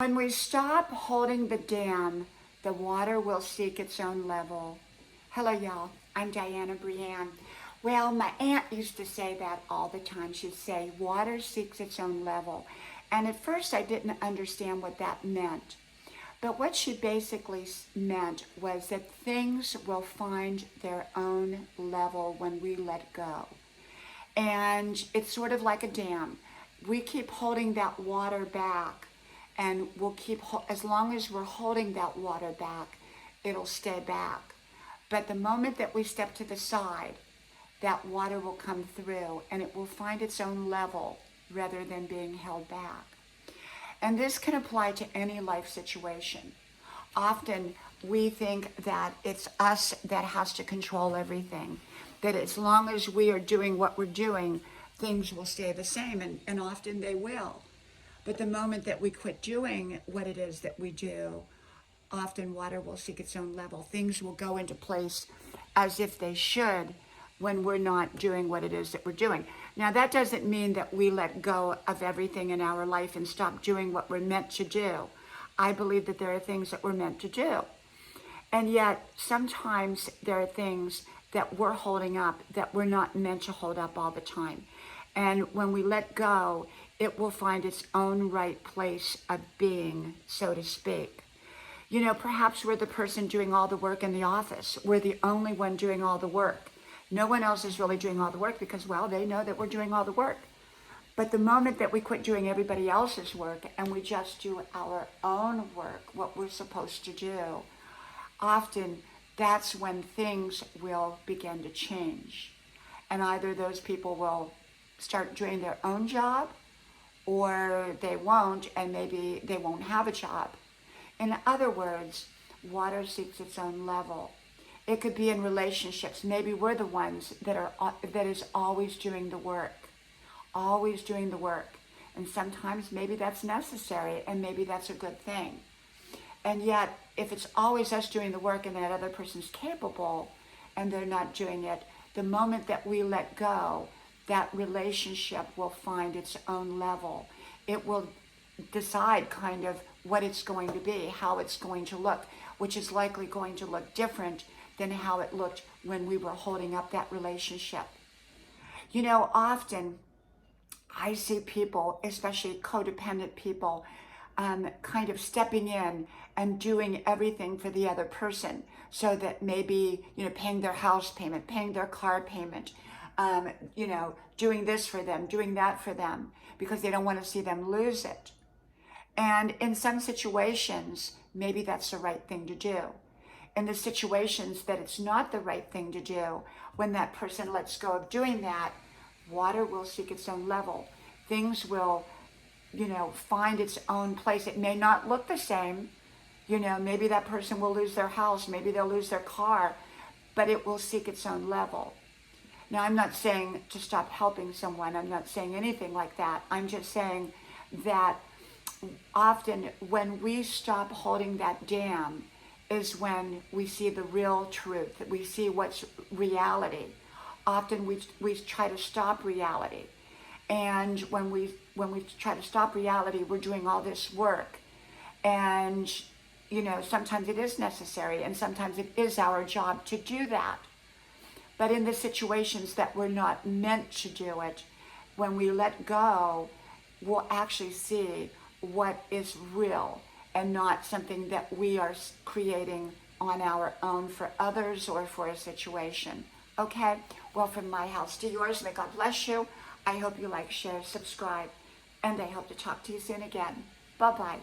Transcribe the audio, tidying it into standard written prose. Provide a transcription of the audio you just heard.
When we stop holding the dam, the water will seek its own level. Hello, y'all. I'm Diana Brienne. Well, my aunt used to say that all the time. She'd say, water seeks its own level. And at first, I didn't understand what that meant. But what she basically meant was that things will find their own level when we let go. And it's sort of like a dam. We keep holding that water back, and we'll keep, as long as we're holding that water back, it'll stay back. But the moment that we step to the side, that water will come through and it will find its own level rather than being held back. And this can apply to any life situation. Often we think that it's us that has to control everything, that as long as we are doing what we're doing, things will stay the same, and often they will. But the moment that we quit doing what it is that we do, often water will seek its own level. Things will go into place as if they should when we're not doing what it is that we're doing. Now, that doesn't mean that we let go of everything in our life and stop doing what we're meant to do. I believe that there are things that we're meant to do. And yet, sometimes there are things that we're holding up that we're not meant to hold up all the time. And when we let go, it will find its own right place of being, so to speak. You know, perhaps we're the person doing all the work in the office. We're the only one doing all the work. No one else is really doing all the work because, well, they know that we're doing all the work. But the moment that we quit doing everybody else's work and we just do our own work, what we're supposed to do, often that's when things will begin to change. And either those people will start doing their own job, or they won't, and maybe they won't have a job. In other words, water seeks its own level. It could be in relationships. Maybe we're the ones that is always doing the work, always doing the work. And sometimes maybe that's necessary, and maybe that's a good thing. And yet, if it's always us doing the work and that other person's capable and they're not doing it, the moment that we let go, that relationship will find its own level. It will decide kind of what it's going to be, how it's going to look, which is likely going to look different than how it looked when we were holding up that relationship. You know, often I see people, especially codependent people, kind of stepping in and doing everything for the other person, so that maybe, you know, paying their house payment, paying their car payment, you know, doing this for them, doing that for them, because they don't want to see them lose it. And in some situations, maybe that's the right thing to do. In the situations that it's not the right thing to do, when that person lets go of doing that, water will seek its own level. Things will, you know, find its own place. It may not look the same. You know, maybe that person will lose their house, maybe they'll lose their car, but it will seek its own level. Now, I'm not saying to stop helping someone. I'm not saying anything like that. I'm just saying that often when we stop holding that dam is when we see the real truth, that we see what's reality. Often we try to stop reality. And when we try to stop reality, we're doing all this work. And, you know, sometimes it is necessary, and sometimes it is our job to do that. But in the situations that we're not meant to do it, when we let go, we'll actually see what is real and not something that we are creating on our own for others or for a situation. Okay? Well, from my house to yours, may God bless you. I hope you like, share, subscribe, and I hope to talk to you soon again. Bye-bye.